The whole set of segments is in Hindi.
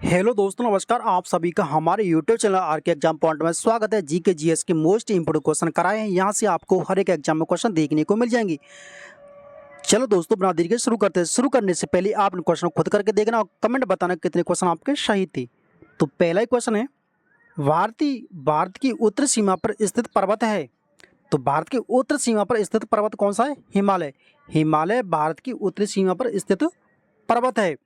हेलो दोस्तों, नमस्कार। आप सभी का हमारे YouTube channel RK exam point में स्वागत है। जी के जीएस के मोस्ट इंपोर्टेंट क्वेश्चन कराए हैं। यहाँ से आपको हर एक एग्जाम में क्वेश्चन देखने को मिल जाएंगे। चलो दोस्तों, बिना देरी के शुरू करते हैं। शुरू करने से पहले आपने क्वेश्चन खुद करके देखना और कमेंट बताना कितने क्वेश्चन आपके सही थे। तो पहला ही क्वेश्चन है, भारत की उत्तरी सीमा पर स्थित पर्वत है। तो भारत की उत्तरी सीमा पर स्थित पर्वत कौन सा है? हिमालय। हिमालय भारत की उत्तरी सीमा पर स्थित पर्वत है।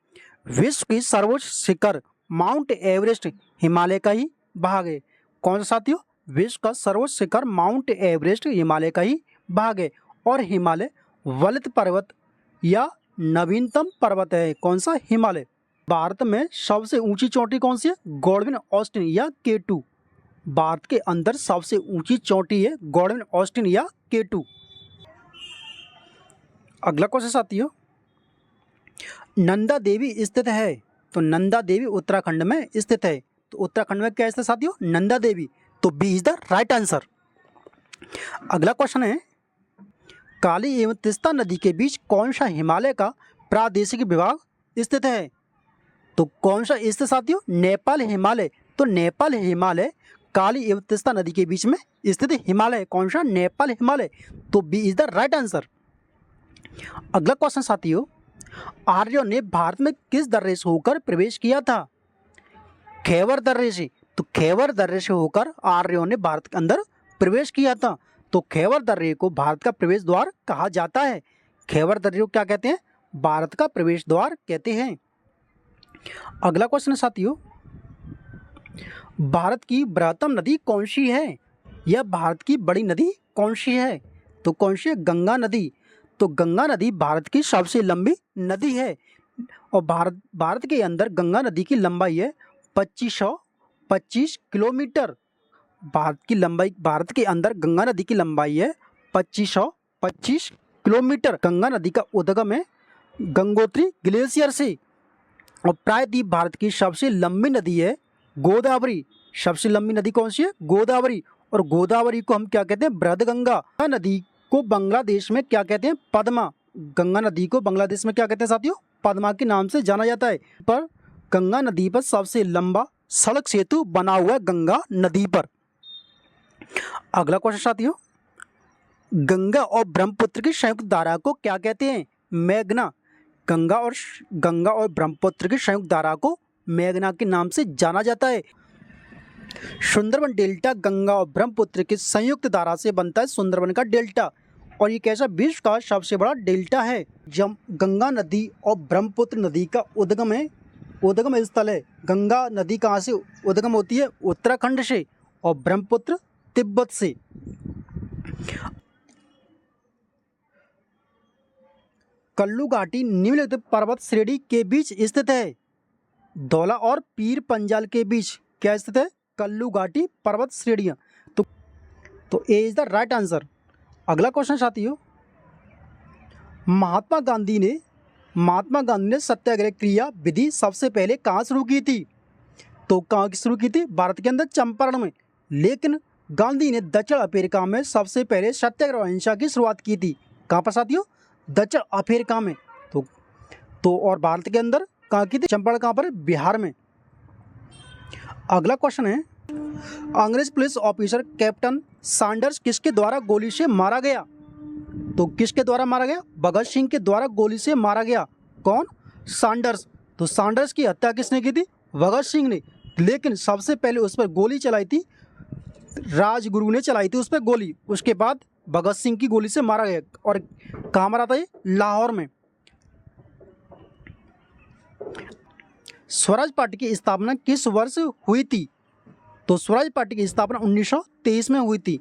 विश्व की सर्वोच्च शिखर माउंट एवरेस्ट हिमालय का ही भाग है। कौन सा साथियों? विश्व का सर्वोच्च शिखर माउंट एवरेस्ट हिमालय का ही भाग है। और हिमालय वलित पर्वत या नवीनतम पर्वत है। कौन सा? हिमालय। भारत में सबसे ऊंची चोटी कौन सी है? गॉडविन ऑस्टिन या K2। भारत के अंदर सबसे ऊंची चोटी है गॉडविन ऑस्टिन या K2। अगला क्वेश्चन साथियों, नंदा देवी स्थित है। तो नंदा देवी उत्तराखंड में स्थित है। तो उत्तराखंड में क्या स्थित साथियों? नंदा देवी। तो B is the right answer. अगला क्वेश्चन है, काली एवं तीस्ता नदी के बीच कौन सा हिमालय का प्रादेशिक विभाग स्थित है? तो कौन सा स्थित साथियों? नेपाल हिमालय। तो नेपाल हिमालय काली एवं तीस्ता नदी के बीच में स्थित हिमालय। कौन सा? नेपाल हिमालय। तो B is the right answer. अगला क्वेश्चन साथियों, आर्यों ने भारत में किस दर्रे से होकर प्रवेश किया था? खैबर दर्रे से। तो खैबर दर्रे से होकर आर्यों ने भारत के अंदर प्रवेश किया था। तो खैबर दर्रे को भारत का प्रवेश द्वार कहा जाता है। खैबर दर्रे को क्या कहते हैं? भारत का प्रवेश द्वार कहते हैं। अगला क्वेश्चन साथियों, भारत की बृहत्तम नदी कौन सी है? या भारत की बड़ी नदी कौन सी है? तो कौन सी है? गंगा नदी। तो गंगा नदी भारत की सबसे लंबी नदी है। और भारत के अंदर गंगा नदी की लंबाई है 2525 किलोमीटर। भारत के अंदर गंगा नदी की लंबाई है 2525 किलोमीटर। गंगा नदी का उद्गम है गंगोत्री ग्लेशियर से। और प्रायद्वीप भारत की सबसे लंबी नदी है गोदावरी। सबसे लंबी नदी कौन सी है? गोदावरी। और गोदावरी को हम क्या कहते हैं? बृहदगंगा। नदी को बांग्लादेश में क्या कहते हैं? पद्मा। गंगा नदी को बांग्लादेश में क्या कहते हैं साथियों? पद्मा के नाम से जाना जाता है। पर गंगा नदी पर सबसे लंबा सड़क सेतु बना हुआ है गंगा नदी पर। अगला क्वेश्चन साथियों, गंगा और ब्रह्मपुत्र की संयुक्त धारा को क्या कहते हैं? मेघना। गंगा और ब्रह्मपुत्र की संयुक्त धारा को मेघना के नाम से जाना जाता है। सुंदरबन डेल्टा गंगा और ब्रह्मपुत्र की संयुक्त धारा से बनता है सुंदरबन का डेल्टा। और ये कैसा? विश्व का सबसे बड़ा डेल्टा है। जब गंगा नदी और ब्रह्मपुत्र नदी का उद्गम स्थल है। गंगा नदी कहाँ से उद्गम होती है? उत्तराखंड से। और ब्रह्मपुत्र तिब्बत से। कल्लू घाटी निम्नलिखित पर्वत श्रेणी के बीच स्थित है। धौला और पीर पंजाल के बीच क्या स्थित है? कल्लू घाटी पर्वत श्रेणियाँ। तो ए इज द राइट आंसर। अगला क्वेश्चन साथियों, महात्मा गांधी ने सत्याग्रह क्रिया विधि सबसे पहले कहाँ शुरू की थी? तो कहाँ शुरू की थी? भारत के अंदर चंपारण में। लेकिन गांधी ने दक्षिण अफ्रीका में सबसे पहले सत्याग्रह अहिंसा की शुरुआत की थी। कहाँ पर साथियों? दक्षिण अफ्रीका में। तो और भारत के अंदर कहाँ की थी? चंपारण कहाँ पर? बिहार में। अगला क्वेश्चन है, अंग्रेज पुलिस ऑफिसर कैप्टन सैंडर्स किसके द्वारा गोली से मारा गया? तो किसके द्वारा मारा गया? भगत सिंह के द्वारा गोली से मारा गया। कौन? सैंडर्स। तो सैंडर्स की हत्या किसने की थी? भगत सिंह ने। लेकिन सबसे पहले उस पर गोली चलाई थी राजगुरु ने चलाई थी उस पर गोली। उसके बाद भगत सिंह की गोली से मारा गया। और कहाँ मारा था ये? लाहौर में। स्वराज पार्टी की स्थापना किस वर्ष हुई थी? तो स्वराज पार्टी की स्थापना 1923 में हुई थी।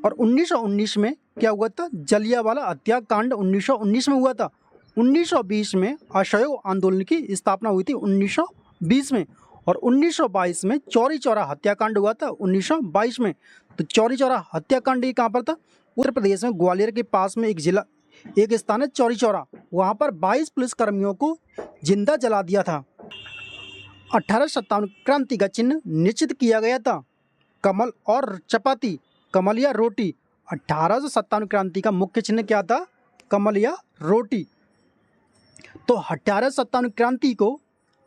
और 1919 में क्या हुआ था? जलियांवाला हत्याकांड 1919 में हुआ था। 1920 में असहयोग आंदोलन की स्थापना हुई थी 1920 में। और 1922 में चौरी चौरा हत्याकांड हुआ था 1922 में। तो चौरी चौरा हत्याकांड ये कहाँ पर था? उत्तर प्रदेश में ग्वालियर के पास में एक स्थान है चौरी चौरा। वहाँ पर 22 पुलिसकर्मियों को जिंदा जला दिया था। 1857 क्रांति का चिन्ह निश्चित किया गया था। कमल और चपाती, कमल या रोटी। 1857 क्रांति का मुख्य चिन्ह क्या था? कमल या रोटी। तो 1857 क्रांति को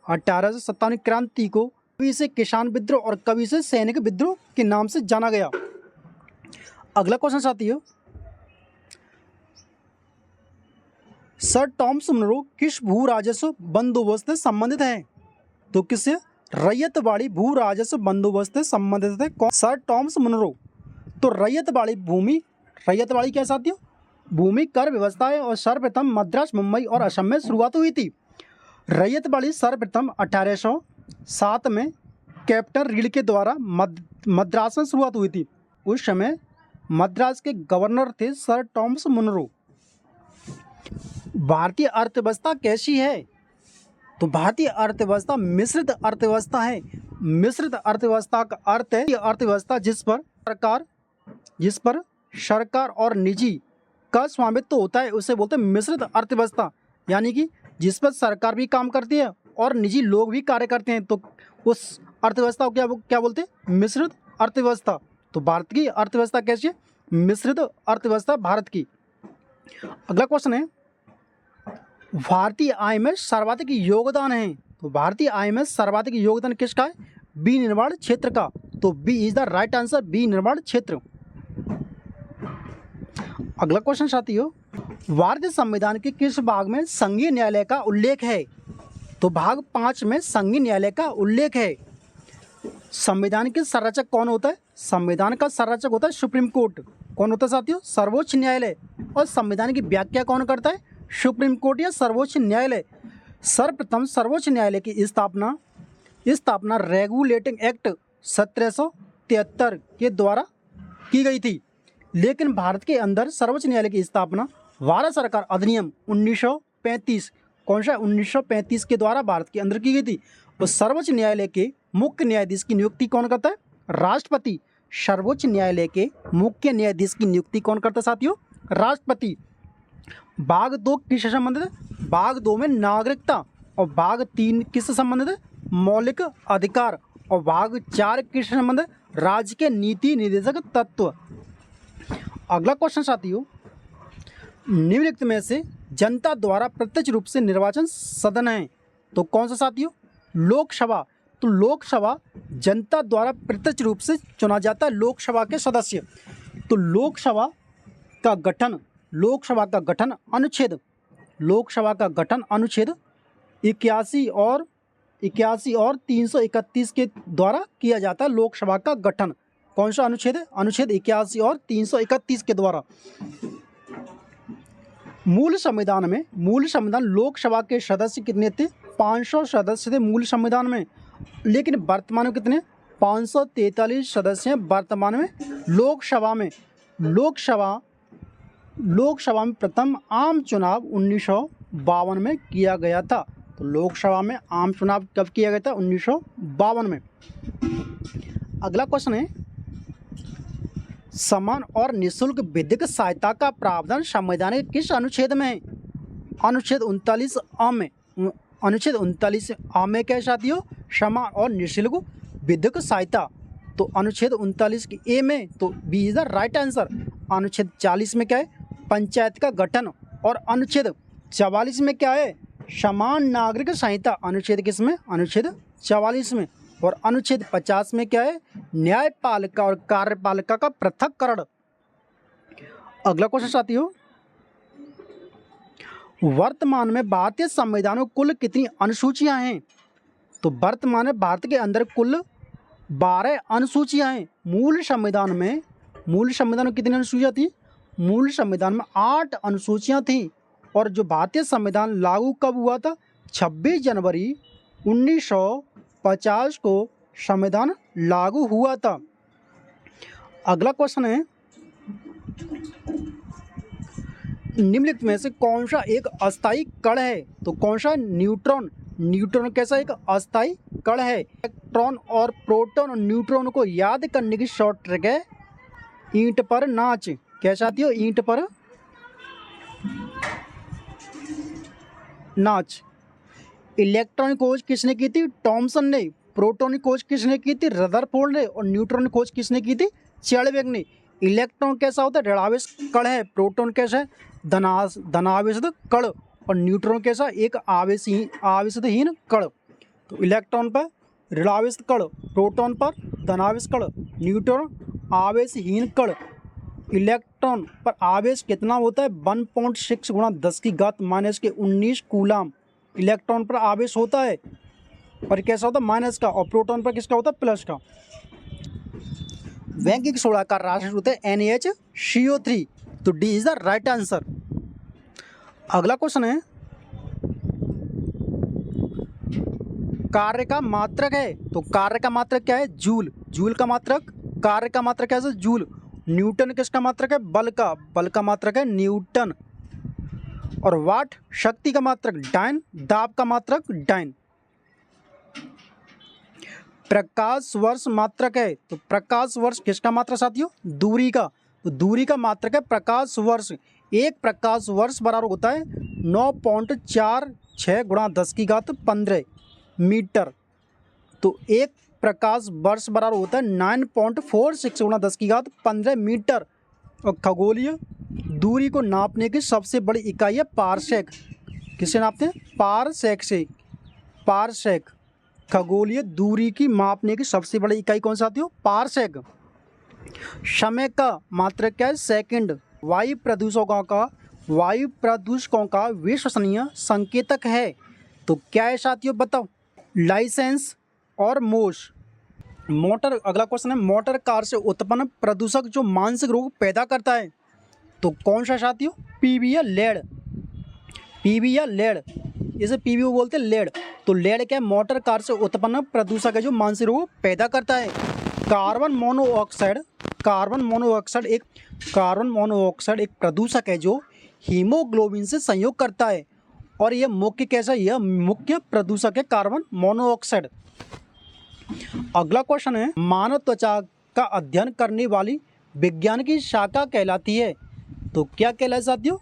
1857 क्रांति को कभी इसे किसान विद्रोह और कभी इसे सैनिक विद्रोह के नाम से जाना गया। अगला क्वेश्चन साथियों, सर टॉमस मुनरो किस भू राजस्व बंदोबस्त से संबंधित है? तो किससे? रैयतवाड़ी भू राजस्व बंदोबस्त से संबंधित है कौन? Sir Thomas Munro. तो रैयतवाड़ी क्या साथियों? भूमि कर व्यवस्था है और सर्वप्रथम मद्रास, मुंबई और असम में शुरुआत हुई थी। रैयतवाड़ी सर्वप्रथम 1807 में कैप्टन रीड के द्वारा मद्रास में शुरुआत हुई थी। उस समय मद्रास के गवर्नर थे सर टॉमस मुनरो। भारतीय अर्थव्यवस्था कैसी है? तो भारतीय अर्थव्यवस्था मिश्रित अर्थव्यवस्था है। मिश्रित अर्थव्यवस्था का अर्थ है अर्थव्यवस्था जिस पर सरकार और निजी का स्वामित्व होता है, उसे बोलते हैं मिश्रित अर्थव्यवस्था। यानी कि जिस पर सरकार भी काम करती है और निजी लोग भी कार्य करते हैं, तो उस अर्थव्यवस्था को क्या बोलते हैं? मिश्रित अर्थव्यवस्था। तो भारत की अर्थव्यवस्था कैसी है? मिश्रित अर्थव्यवस्था भारत की। अगला क्वेश्चन है, भारतीय आय में सर्वाधिक योगदान है। तो भारतीय आय में सर्वाधिक योगदान किसका है? बी निर्माण क्षेत्र का। तो B is the right answer, B निर्माण क्षेत्र। अगला क्वेश्चन साथियों, भारतीय संविधान के किस भाग में संघीय न्यायालय का उल्लेख है? तो भाग 5 में संघीय न्यायालय का उल्लेख है। संविधान के संरक्षक कौन होता है? संविधान का संरक्षक होता है सुप्रीम कोर्ट। कौन होता है साथियों? सर्वोच्च न्यायालय। और संविधान की व्याख्या कौन करता है? सुप्रीम कोर्ट या सर्वोच्च न्यायालय। सर्वप्रथम सर्वोच्च न्यायालय की स्थापना रेगुलेटिंग एक्ट 1773 के द्वारा की गई थी। लेकिन भारत के अंदर सर्वोच्च न्यायालय की स्थापना भारत सरकार अधिनियम 1935, कौन सा? 1935 के द्वारा भारत के अंदर की गई थी। और सर्वोच्च न्यायालय के मुख्य न्यायाधीश की नियुक्ति कौन करता है? राष्ट्रपति। सर्वोच्च न्यायालय के मुख्य न्यायाधीश की नियुक्ति कौन करता है साथियों? राष्ट्रपति। भाग 2 किससे संबंधित है? भाग 2 में नागरिकता। और भाग 3 किससे संबंधित है? मौलिक अधिकार। और भाग 4 किससे संबंधित है? राज्य के नीति निर्देशक तत्व। अगला क्वेश्चन साथियों, निम्नलिखित में से जनता द्वारा प्रत्यक्ष रूप से निर्वाचन सदन है। तो कौन सा साथियों? लोकसभा। तो लोकसभा जनता द्वारा प्रत्यक्ष रूप से चुना जाता है लोकसभा के सदस्य। तो लोकसभा का गठन अनुच्छेद 81 और 331 के द्वारा किया जाता है लोकसभा का गठन। कौन सा अनुच्छेद है? अनुच्छेद 81 और 331 के द्वारा। मूल संविधान लोकसभा के सदस्य कितने थे? 500 सदस्य थे मूल संविधान में। लेकिन वर्तमान में कितने? 543 सदस्य हैं वर्तमान में लोकसभा में प्रथम आम चुनाव 1952 में किया गया था। तो लोकसभा में आम चुनाव कब किया गया था? 1952 में। अगला क्वेश्चन है, समान और निःशुल्क विधिक सहायता का प्रावधान संविधान के किस अनुच्छेद में है? अनुच्छेद 39 अ में। अनुच्छेद 39 अ में क्या है साथियों? समान और निःशुल्क विधिक सहायता। तो अनुच्छेद 39 की ए में, तो B is the right answer. अनुच्छेद 40 में क्या है? पंचायत का गठन। और अनुच्छेद 44 में क्या है? समान नागरिक संहिता। अनुच्छेद किस में? अनुच्छेद 44 में। और अनुच्छेद 50 में क्या है? न्यायपालिका और कार्यपालिका का पृथक्करण। अगला क्वेश्चन साथियों, वर्तमान में भारतीय संविधान में कुल कितनी अनुसूचियां हैं? तो वर्तमान में भारत के अंदर कुल 12 अनुसूचियां हैं। मूल संविधान में कितनी अनुसूचियां थी? मूल संविधान में 8 अनुसूचियां थी। और जो भारतीय संविधान लागू कब हुआ था? 26 जनवरी 1950 को संविधान लागू हुआ था। अगला क्वेश्चन है, निम्नलिखित में से कौन सा एक अस्थायी कण है? तो कौन सा? न्यूट्रॉन कैसा एक अस्थायी कण है? इलेक्ट्रॉन और प्रोटॉन और न्यूट्रॉन को याद करने की शॉर्ट ट्रिक है ईंट पर नाच। क्या साथियों? ईंट पर नाच। इलेक्ट्रॉन की खोज किसने की थी? थॉमसन ने। प्रोटॉन की खोज किसने की थी? रदरफोर्ड ने। और न्यूट्रॉन की खोज किसने की थी? चैडविक ने। इलेक्ट्रॉन कैसा होता है? ऋणावेश कण है। प्रोटॉन कैसा है? धनावेशित कण। और न्यूट्रॉन कैसा? एक आवेशहीन कण। तो इलेक्ट्रॉन पर ऋणावेश कण, प्रोटॉन पर धनावेश कण, न्यूट्रॉन आवेशहीन कण। इलेक्ट्रॉन पर आवेश कितना होता है 1.6 गुणा 10 की घात माइनस के 19 कूलाम इलेक्ट्रॉन पर आवेश होता है। और कैसा होता है माइनस का, और प्रोटॉन पर किसका होता है प्लस का। वैंगिक सोडा का रासायनिक होता है NaHCO3। तो D is the right answer. अगला क्वेश्चन है कार्य का मात्रक है। तो कार्य का मात्रक क्या है जूल। जूल का मात्रक, कार्य का मात्रक कैसे जूल। न्यूटन किसका मात्रक है बल का, बल का मात्रक है न्यूटन। और वाट शक्ति का मात्रक डाइन, दाब का मात्रक डाइन। प्रकाश वर्ष मात्रक है। तो प्रकाश वर्ष किसका मात्रक साथियों दूरी का। तो दूरी का मात्रक है प्रकाश वर्ष। एक प्रकाश वर्ष बराबर होता है 9.46 गुणा 10 की घात 15 मीटर। तो एक प्रकाश वर्ष बराबर होता है 9.46 गुणा 10 की घात 15 मीटर। और खगोलीय दूरी को नापने की सबसे बड़ी इकाई है पारसेक। किससे नापते हैं पारसेक से। पारसेक खगोलीय दूरी की मापने की सबसे बड़ी इकाई कौन सा साथियों पारसेक। समय का मात्रक क्या है सेकंड। वायु प्रदूषकों का विश्वसनीय संकेतक है। तो क्या है साथियों बताओ लाइसेंस और मोश। मोटर, अगला क्वेश्चन है मोटर कार से उत्पन्न प्रदूषक जो मानसिक रोग पैदा करता है। तो कौन सा साथियों पीवी या लेड। पीवी या लेड, इसे पीवी बोलते हैं लेड। तो लेड क्या है मोटर कार से उत्पन्न प्रदूषक है जो मानसिक रोग पैदा करता है। कार्बन मोनोऑक्साइड, कार्बन मोनोऑक्साइड एक प्रदूषक है जो हीमोग्लोबिन से संयोग करता है। और यह मुख्य प्रदूषक है कार्बन मोनोऑक्साइड। अगला क्वेश्चन है मानव त्वचा का अध्ययन करने वाली विज्ञान की शाखा कहलाती है। तो क्या कहलाए साथियों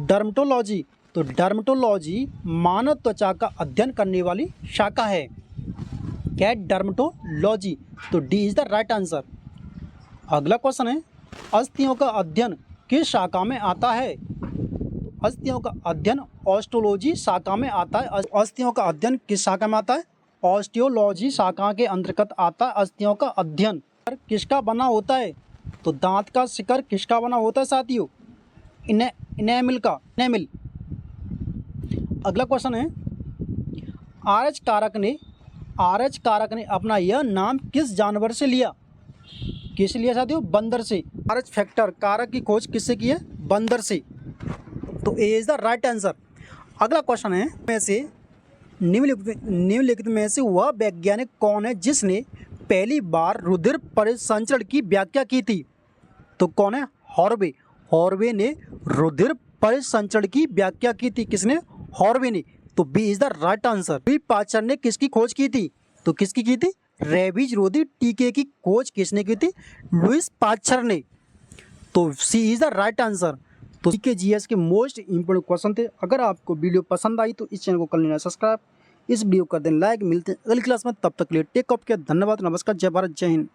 डर्मेटोलॉजी। तो डर्मेटोलॉजी मानव त्वचा का अध्ययन करने वाली शाखा है। क्या है डर्मेटोलॉजी। तो D is the right answer. अगला क्वेश्चन है अस्थियों का अध्ययन किस शाखा में आता है। अस्थियों का अध्ययन ऑस्टियोलॉजी शाखा में आता है। अस्थियों का अध्ययन किस शाखा में आता है ऑस्टियोलॉजी शाखा के अंतर्गत आता है अस्थियों का अध्ययन। किसका बना होता है। तो दांत का शिखर किसका बना होता है साथियों इनेमिल का, इनेमिल। अगला क्वेश्चन है आरएच कारक ने अपना यह नाम किस जानवर से लिया। किस लिया साथियों बंदर से। आरएच फैक्टर कारक की खोज किससे की है बंदर से। तो ए इज द राइट आंसर। अगला क्वेश्चन है में से निम्नलिखित में से वह वैज्ञानिक कौन है जिसने पहली बार रुधिर परिसंचरण की व्याख्या की थी। तो कौन है हॉर्वे। हॉर्वे ने रुधिर परिसंचरण की व्याख्या की थी। किसने हॉर्वे ने। तो B is the right answer. Louis Pasteur ने किसकी खोज की थी। तो किसकी की थी रेबीज रोधी टीके की खोज किसने की थी लुईस पास्चर ने। तो सी इज द राइट आंसर। तो के जीएस के मोस्ट इंपोर्टेंट क्वेश्चन थे। अगर आपको वीडियो पसंद आई तो इस चैनल को कर लेना सब्सक्राइब, इस वीडियो को कर देना लाइक। मिलते हैं अगली क्लास में, तब तक के लिए टेक ऑफ केयर, धन्यवाद, नमस्कार, जय भारत, जय हिंद।